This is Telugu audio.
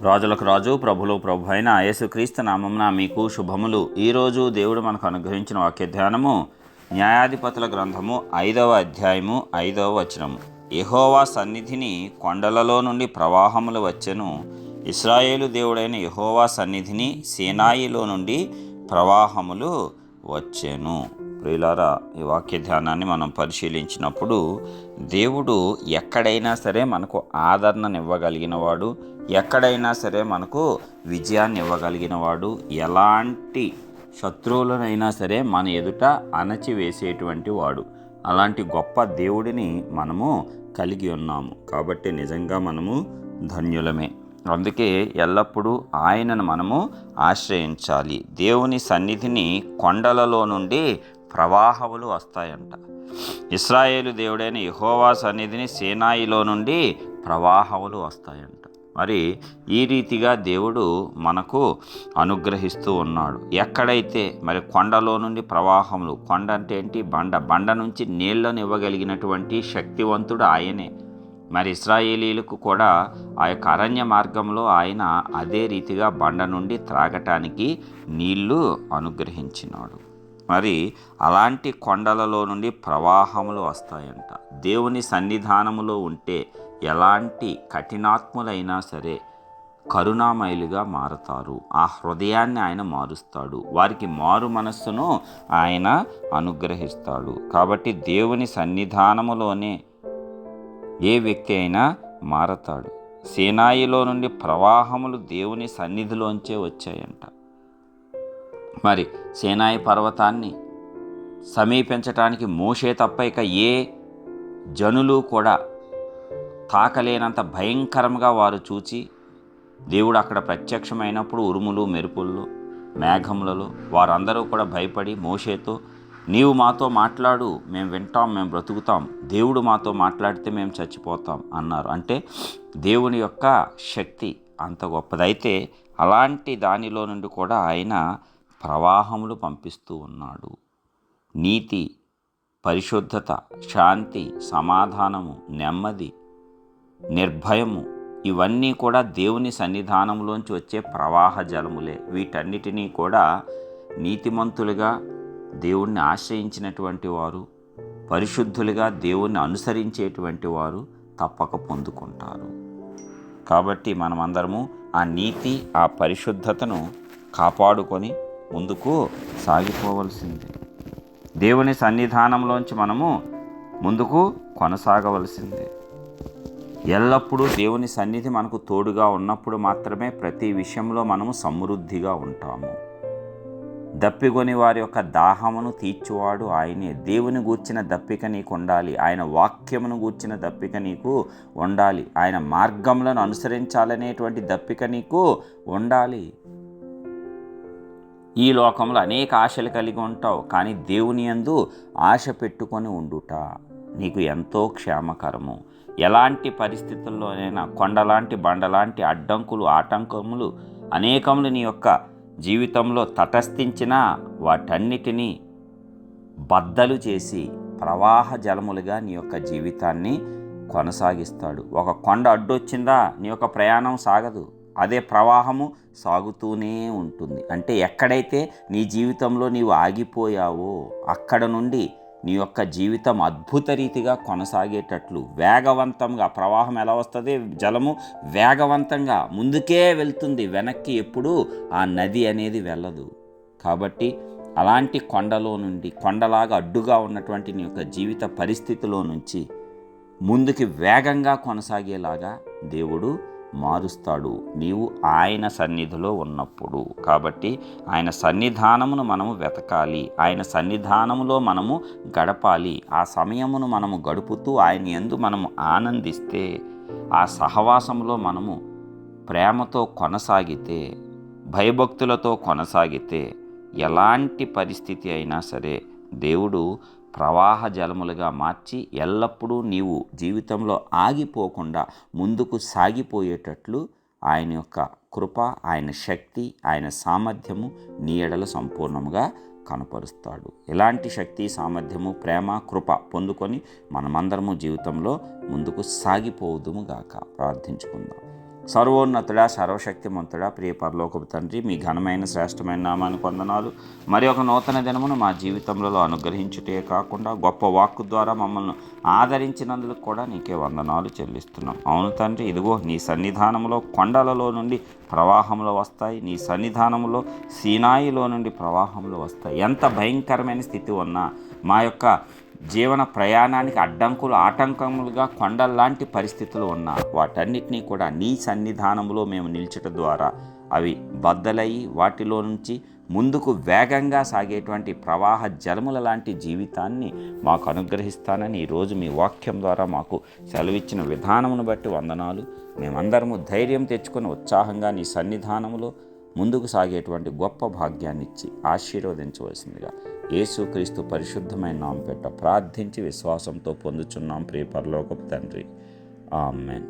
రాజులకు రాజు ప్రభులు ప్రభు అయిన యేసుక్రీస్తు నామమున మీకు శుభములు. ఈరోజు దేవుడు మనకు అనుగ్రహించిన వాక్య ధ్యానము న్యాయాధిపతుల గ్రంథము 5వ అధ్యాయము 5వ వచనము. యెహోవా సన్నిధిని కొండలలో నుండి ప్రవాహములు వచ్చెను. ఇశ్రాయేలు దేవుడైన యెహోవా సన్నిధిని సీనాయిలో నుండి ప్రవాహములు వచ్చెను. ప్రియులారా, ఈ వాక్య ధ్యానాన్ని మనం పరిశీలించినప్పుడు దేవుడు ఎక్కడైనా సరే మనకు ఆదరణనివ్వగలిగిన వాడు, ఎక్కడైనా సరే మనకు విజయాన్ని ఇవ్వగలిగిన వాడు, ఎలాంటి శత్రువులనైనా సరే మన ఎదుట అణచివేసేటువంటి వాడు. అలాంటి గొప్ప దేవుడిని మనము కలిగి ఉన్నాము. కాబట్టి నిజంగా మనము ధన్యులమే. అందుకే ఎల్లప్పుడూ ఆయనను మనము ఆశ్రయించాలి. దేవుని సన్నిధిని కొండలలో నుండి ప్రవాహములు వస్తాయంట. ఇశ్రాయేలు దేవుడైన యెహోవా సన్నిధిని సీనాయిలో నుండి ప్రవాహములు వస్తాయంట. మరి ఈ రీతిగా దేవుడు మనకు అనుగ్రహిస్తూ ఉన్నాడు. ఎక్కడైతే మరి కొండలో నుండి ప్రవాహములు, కొండ అంటే ఏంటి? బండ నుంచి నీళ్లను ఇవ్వగలిగినటువంటి శక్తివంతుడు ఆయనే. మరి ఇశ్రాయేలీలకు కూడా ఆ యొక్క అరణ్య మార్గంలో ఆయన అదే రీతిగా బండ నుండి త్రాగటానికి నీళ్లు అనుగ్రహించినాడు. మరి అలాంటి కొండలలో నుండి ప్రవాహములు వస్తాయంట. దేవుని సన్నిధానములో ఉంటే ఎలాంటి కఠినాత్ములైనా సరే కరుణామయులుగా మారతారు. ఆ హృదయాన్ని ఆయన మారుస్తాడు. వారికి మారు మనస్సును ఆయన అనుగ్రహిస్తాడు. కాబట్టి దేవుని సన్నిధానములోనే ఏ వ్యక్తి అయినా మారతాడు. సీనాయిలో నుండి ప్రవాహములు దేవుని సన్నిధిలోంచే వచ్చాయంట. మరి సీనాయి పర్వతాన్ని సమీపించటానికి మోషే తప్ప ఇక ఏ జనులు కూడా తాకలేనంత భయంకరంగా వారు చూచి, దేవుడు అక్కడ ప్రత్యక్షమైనప్పుడు ఉరుములు మెరుపుల్లో మేఘములలో వారందరూ కూడా భయపడి మోషేతో, నీవు మాతో మాట్లాడు, మేము వింటాం, మేము బ్రతుకుతాం, దేవుడు మాతో మాట్లాడితే మేము చచ్చిపోతాం అన్నారు. అంటే దేవుని యొక్క శక్తి అంత గొప్పదైతే అలాంటి దానిలో నుండి కూడా ఆయన ప్రవాహములు పంపిస్తూ ఉన్నాడు. నీతి, పరిశుద్ధత, శాంతి, సమాధానము, నెమ్మది, నిర్భయము, ఇవన్నీ కూడా దేవుని సన్నిధానంలోంచి వచ్చే ప్రవాహ జలములే. వీటన్నిటినీ కూడా నీతిమంతులుగా దేవుణ్ణి ఆశ్రయించినటువంటి వారు, పరిశుద్ధులుగా దేవుణ్ణి అనుసరించేటువంటి వారు తప్పక పొందుకుంటారు. కాబట్టి మనమందరము ఆ నీతి, ఆ పరిశుద్ధతను కాపాడుకొని ముందుకు సాగిపోవలసిందే. దేవుని సన్నిధానంలోంచి మనము ముందుకు కొనసాగవలసిందే. ఎల్లప్పుడూ దేవుని సన్నిధి మనకు తోడుగా ఉన్నప్పుడు మాత్రమే ప్రతి విషయంలో మనము సమృద్ధిగా ఉంటాము. దప్పిగొని వారి యొక్క దాహమును తీర్చువాడు ఆయనే. దేవుని గూర్చిన దప్పిక నీకు ఉండాలి. ఆయన వాక్యమును గూర్చిన దప్పిక నీకు ఉండాలి. ఆయన మార్గములను అనుసరించాలనేటువంటి దప్పిక నీకు ఉండాలి. ఈ లోకంలో అనేక ఆశలు కలిగి ఉంటావు, కానీ దేవుని యందు ఆశ పెట్టుకొని ఉండుట నీకు ఎంతో క్షేమకరము. ఎలాంటి పరిస్థితుల్లోనైనా కొండలాంటి బండలాంటి అడ్డంకులు, ఆటంకములు అనేకములు నీ యొక్క జీవితంలో తటస్థించిన వాటన్నిటినీ బద్దలు చేసి ప్రవాహ జలములుగా నీ యొక్క జీవితాన్ని కొనసాగిస్తాడు. ఒక కొండ అడ్డొచ్చిందా నీ యొక్క ప్రయాణం సాగదు. అదే ప్రవాహము సాగుతూనే ఉంటుంది. అంటే ఎక్కడైతే నీ జీవితంలో నీవు ఆగిపోయావో అక్కడ నుండి నీ యొక్క జీవితం అద్భుత రీతిగా కొనసాగేటట్లు వేగవంతంగా, ప్రవాహం ఎలా వస్తుంది? జలము వేగవంతంగా ముందుకే వెళ్తుంది, వెనక్కి ఎప్పుడూ ఆ నది అనేది వెళ్ళదు. కాబట్టి అలాంటి కొండలో నుండి, కొండలాగా అడ్డుగా ఉన్నటువంటి నీ యొక్క జీవిత పరిస్థితిలో నుంచి ముందుకి వేగంగా కొనసాగేలాగా దేవుడు మారుస్తాడు, నీవు ఆయన సన్నిధిలో ఉన్నప్పుడు. కాబట్టి ఆయన సన్నిధానమును మనము వెతకాలి, ఆయన సన్నిధానములో మనము గడపాలి. ఆ సమయమును మనము గడుపుతూ ఆయన యందు మనము ఆనందిస్తే, ఆ సహవాసంలో మనము ప్రేమతో కొనసాగితే, భయభక్తులతో కొనసాగితే ఎలాంటి పరిస్థితి అయినా సరే దేవుడు ప్రవాహ జలములుగా మార్చి ఎల్లప్పుడూ నీవు జీవితంలో ఆగిపోకుండా ముందుకు సాగిపోయేటట్లు ఆయన యొక్క కృప, ఆయన శక్తి, ఆయన సామర్థ్యము నీ ఎడల సంపూర్ణముగా కనపరుస్తాడు. ఎలాంటి శక్తి, సామర్థ్యము, ప్రేమ, కృప పొందుకొని మనమందరము జీవితంలో ముందుకు సాగిపోదుము గాక. ప్రార్థించుకుందాం. సర్వోన్నతుడా, సర్వశక్తిమంతుడా, ప్రియ పరలోకపు తండ్రి, మీ ఘనమైన శ్రేష్టమైన నామానికి వందనాలు. మరి ఒక నూతన దినమును మా జీవితంలో అనుగ్రహించుటే కాకుండా గొప్ప వాక్కు ద్వారా మమ్మల్ని ఆదరించినందుకు కూడా నీకే వందనాలు చెల్లిస్తున్నాం. అవును తండ్రి, ఇదిగో నీ సన్నిధానంలో కొండలలో నుండి ప్రవాహంలో వస్తాయి, నీ సన్నిధానంలో సీనాయిలో నుండి ప్రవాహంలో వస్తాయి. ఎంత భయంకరమైన స్థితి ఉన్నా మా యొక్క జీవన ప్రయాణానికి అడ్డంకులు ఆటంకములుగా కొండల్లాంటి పరిస్థితులు ఉన్నా వాటన్నిటినీ కూడా నీ సన్నిధానంలో మేము నిల్చుట ద్వారా అవి బద్దలయ్యి వాటిలో నుంచి ముందుకు వేగంగా సాగేటువంటి ప్రవాహ జలముల లాంటి జీవితాన్ని మాకు అనుగ్రహిస్తానని ఈరోజు మీ వాక్యం ద్వారా మాకు సెలవిచ్చిన విధానమును బట్టి వందనాలు. మేమందరము ధైర్యం తెచ్చుకొని ఉత్సాహంగా నీ సన్నిధానంలో ముందుకు సాగేటువంటి గొప్ప భాగ్యాన్ని ఇచ్చి ఆశీర్వదించవలసిందిగా యేసుక్రీస్తు పరిశుద్ధమైన నామం పేరిట ప్రార్థించి విశ్వాసంతో పొందుచున్నాం ప్రియ పరలోకపు తండ్రి. ఆమేన్.